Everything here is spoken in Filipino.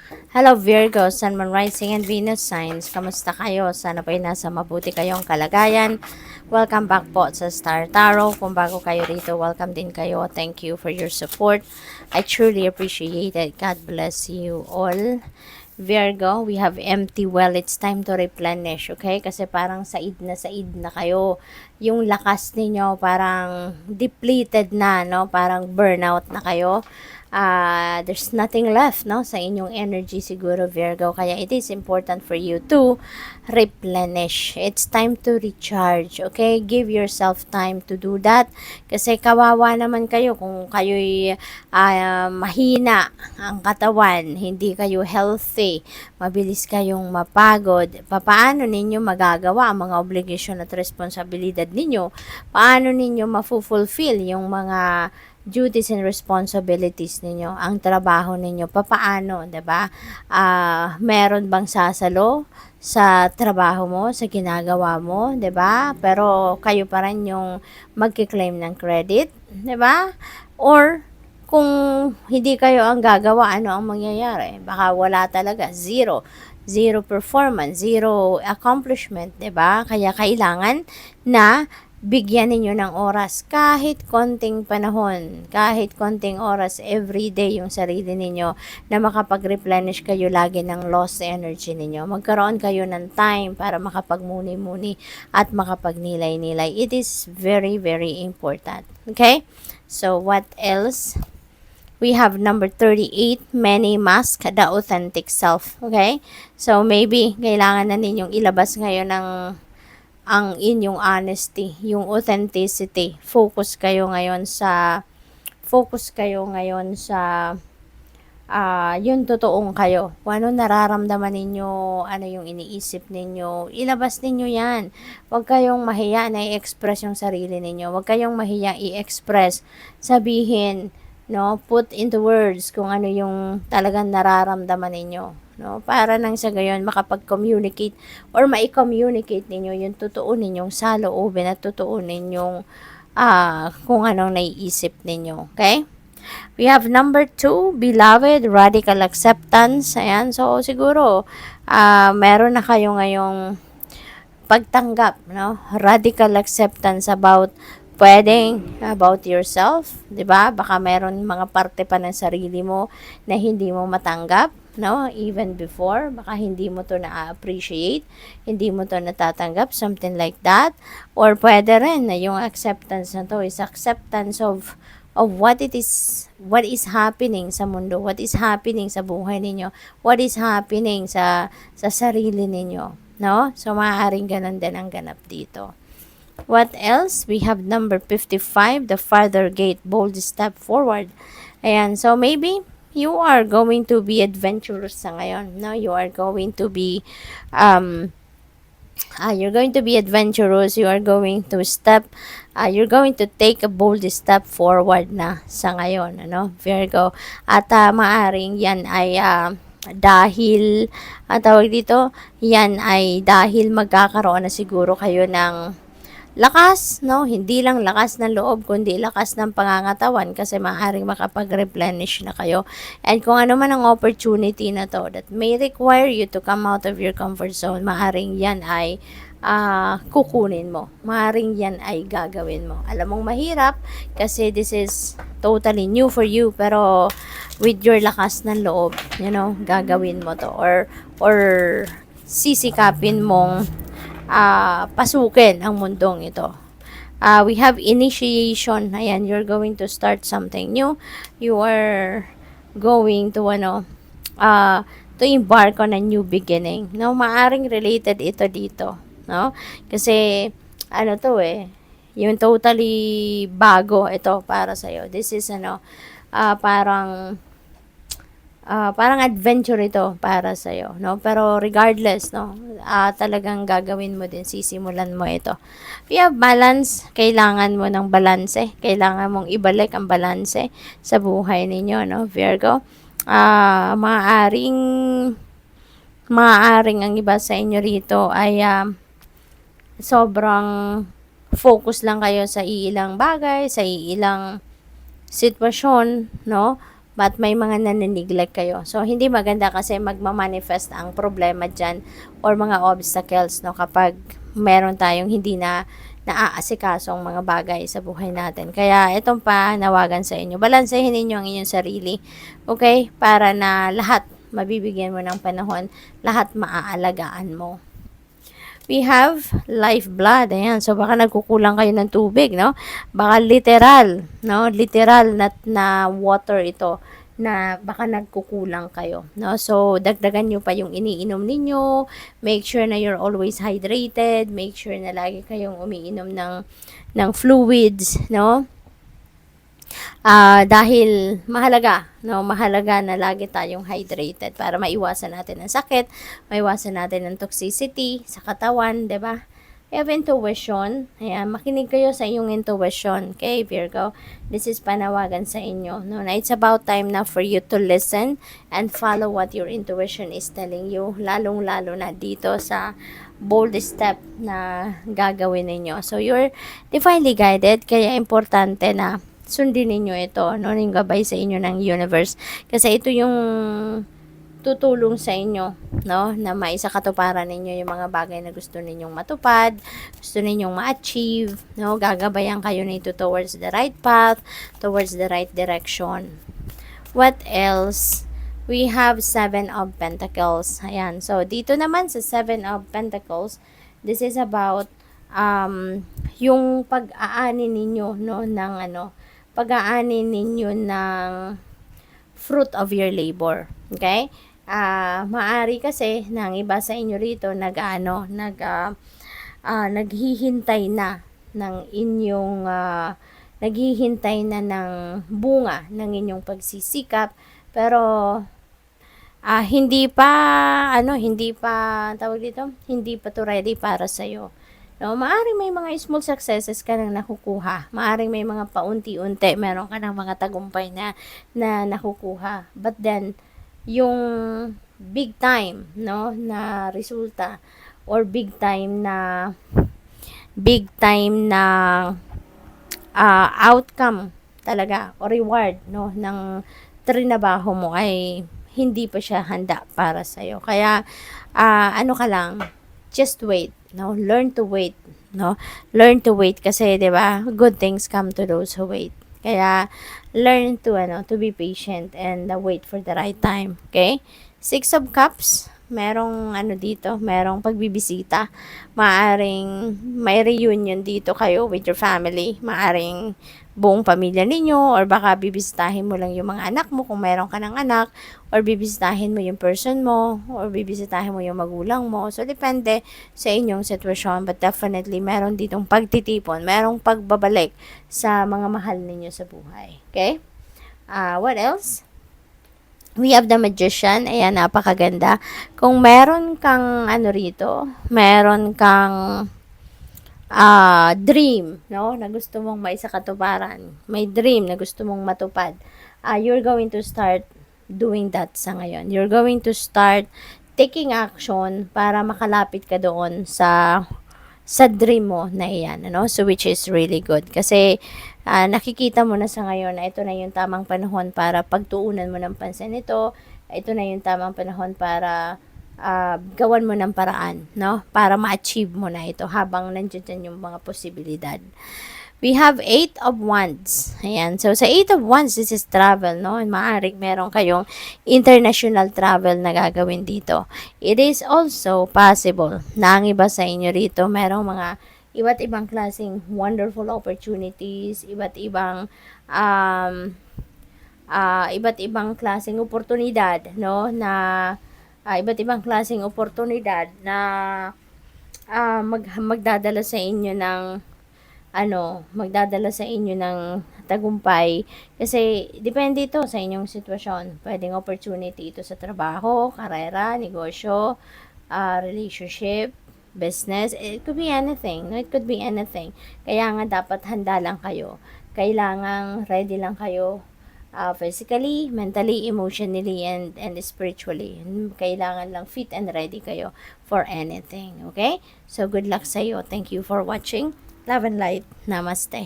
Hello Virgo, Sun, Moon, Rising, and Venus signs. Kamusta kayo? Sana po ay nasa mabuti kayong kalagayan. Welcome back po sa Star Tarot. Kung bago kayo rito, welcome din kayo. Thank you for your support. I truly appreciate it. God bless you all. Virgo, we have empty well. It's time to replenish, okay? Kasi parang said na kayo. Yung lakas ninyo parang depleted na, no? Parang burnout na kayo. There's nothing left, no, sa inyong energy siguro, Virgo. Kaya it is important for you to replenish. It's time to recharge, okay? Give yourself time to do that. Kasi kawawa naman kayo kung kayo'y mahina ang katawan, hindi kayo healthy, mabilis kayong mapagod. Paano ninyo magagawa ang mga obligasyon at responsibilidad ninyo? Paano ninyo ma-fulfill yung mga duties and responsibilities ninyo, ang trabaho ninyo, papaano, 'di ba? Meron bang sasalo sa trabaho mo, sa ginagawa mo, 'di ba? Pero kayo pa rin yung magki-claim ng credit, 'di ba? Or kung hindi kayo ang gagawa, ano ang mangyayari? Baka wala talaga, zero performance, zero accomplishment, 'di ba? Kaya kailangan na bigyan ninyo ng oras, kahit konting panahon, kahit konting oras every day yung sarili ninyo na makapag-replenish kayo lagi ng lost energy ninyo. Magkaroon kayo ng time para makapagmuni-muni at makapagnilay-nilay. It is very, very important. Okay? So, what else? We have number 38, many mask, the authentic self. Okay? So, maybe kailangan na ninyong ilabas ngayon ng ang inyong honesty, yung authenticity. Focus kayo ngayon sa yung totoong kayo. Kung ano nararamdaman ninyo, ano yung iniisip ninyo, ilabas ninyo yan. Huwag kayong mahiya na i-express yung sarili ninyo. Huwag kayong mahiya i-express, sabihin, no, put into words kung ano yung talagang nararamdaman ninyo. No, para nang sa gayon makapag-communicate or mai-communicate ninyo yung totoo ninyong saloobin at totoo ninyong kung anong naiisip ninyo. Okay? We have number 2, beloved, radical acceptance. Ayan, so siguro meron na kayo ngayong pagtanggap, no? Radical acceptance about yourself, 'di ba? Baka meron mga parte pa ng sarili mo na hindi mo matanggap, no? Even before, baka hindi mo to na-appreciate, hindi mo to natatanggap, something like that. Or pwede rin na yung acceptance na to is acceptance of what is happening sa mundo, what is happening sa buhay ninyo, what is happening sa sarili ninyo, no? So maaaring ganun din ang ganap dito. What else? We have number 55, the farther gate, bold step forward. Ayan, so maybe you are going to be adventurous sa ngayon, no? You're going to be adventurous, you're going to take a bold step forward na sa ngayon, ano, Virgo. At maaring yan ay dahil, tawag dito, yan ay dahil magkakaroon na siguro kayo ng lakas, no? Hindi lang lakas ng loob, kundi lakas ng pangangatawan kasi maaaring makapag-replenish na kayo. And kung ano man ang opportunity na to that may require you to come out of your comfort zone, maaaring yan ay kukunin mo. Maaaring yan ay gagawin mo. Alam mong mahirap kasi this is totally new for you, pero with your lakas ng loob, gagawin mo to or sisikapin mong pasukin ang mundong ito. We have initiation. Ayan, you're going to start something new. You are going to to embark on a new beginning. No, maaring related ito dito, no? Kasi yung totally bago ito para sa iyo. This is parang adventure ito para sa iyo, no? Pero regardless, no, talagang gagawin mo din, sisimulan mo ito. We have balance, kailangan mo ng balanse, kailangan mong ibalik ang balanse sa buhay ninyo, no, Virgo. Maaaring ang iba sa inyo rito ay sobrang focus lang kayo sa iilang bagay, sa iilang sitwasyon, no? but may mga nanineglect kayo. So, hindi maganda kasi magmamanifest ang problema dyan or mga obstacles, no, kapag meron tayong hindi na naaasikaso ang mga bagay sa buhay natin. Kaya, itong panawagan sa inyo, balansehin ninyo ang inyong sarili, okay? Para na lahat mabibigyan mo ng panahon, lahat maaalagaan mo. We have life blood. Ayan. So, baka nagkukulang kayo ng tubig, no? Baka literal, no? Literal na water ito na baka nagkukulang kayo, no? So, dagdagan nyo pa yung iniinom ninyo. Make sure na you're always hydrated. Make sure na lagi kayong umiinom ng fluids, no? Dahil mahalaga, no? Mahalaga na lagi tayong hydrated para maiwasan natin ang sakit, maiwasan natin ang toxicity sa katawan, 'di ba? We have intuition. Ayan, makinig kayo sa iyong intuition. Okay, Virgo? This is panawagan sa inyo. No? Na it's about time na for you to listen and follow what your intuition is telling you. Lalong-lalo na dito sa bold step na gagawin ninyo. So, you're divinely guided. Kaya importante na sundin ninyo ito, no? Yung gabay sa inyo ng universe. Kasi ito yung tutulong sa inyo, no? Na maisakatuparan ninyo yung mga bagay na gusto ninyong matupad, gusto ninyong ma-achieve, no? Gagabayan kayo nito towards the right path, towards the right direction. What else? We have 7 of Pentacles. Ayan. So, dito naman sa 7 of Pentacles, this is about yung pag-aani ninyo, no? Ng pag-aani ninyo ng fruit of your labor. Okay? Maari kasi ng iba sa inyo rito naghihintay na ng inyong naghihintay na ng bunga ng inyong pagsisikap, pero hindi pa tawag dito, hindi pa to ready para sa iyo. No, maaring may mga small successes ka nang nakukuha. Maaring may mga paunti-unti, meron ka ng mga tagumpay na nakukuha. But then, yung big time, no, na resulta or big time na outcome talaga o reward, no, ng trinabaho mo ay hindi pa siya handa para sa iyo. Kaya ka lang, just wait, no? Learn to wait, no? Learn to wait kasi 'di ba? Good things come to those who wait. Kaya learn to be patient and wait for the right time, okay? 6 of Cups, merong dito, merong pagbibisita. Maaring may reunion dito kayo with your family. Maaring buong pamilya ninyo, or baka bibisitahin mo lang yung mga anak mo kung meron ka ng anak, or bibisitahin mo yung person mo, or bibisitahin mo yung magulang mo. So, depende sa inyong sitwasyon, but definitely meron ditong pagtitipon, merong pagbabalik sa mga mahal ninyo sa buhay. Okay? What else? We have the Magician. Ayan, napakaganda. Kung meron kang rito, meron kang dream, no, na gusto mong maisakatuparan, may dream na gusto mong matupad, you're going to start doing that sa ngayon. You're going to start taking action para makalapit ka doon sa dream mo na iyan, so which is really good kasi nakikita mo na sa ngayon na ito na yung tamang panahon para pagtuunan mo ng pansin ito na yung tamang panahon para gawan mo ng paraan, no? Para ma-achieve mo na ito habang nandiyan yung mga posibilidad. We have 8 of Wands. Ayan. So, sa 8 of Wands, this is travel, no? Maaring meron kayong international travel na gagawin dito. It is also possible na ang iba sa inyo rito, merong mga iba't ibang klaseng wonderful opportunities, iba't ibang klaseng oportunidad, no? Iba't ibang klaseng oportunidad na magdadala sa inyo ng tagumpay kasi depende ito sa inyong sitwasyon. Pwedeng opportunity ito sa trabaho, karera, negosyo, relationship, business. It could be anything. No? It could be anything. Kaya nga dapat handa lang kayo. Kailangang ready lang kayo physically, mentally, emotionally, and spiritually. Kailangan lang fit and ready kayo for anything. Okay? So, good luck sa iyo. Thank you for watching. Love and light. Namaste.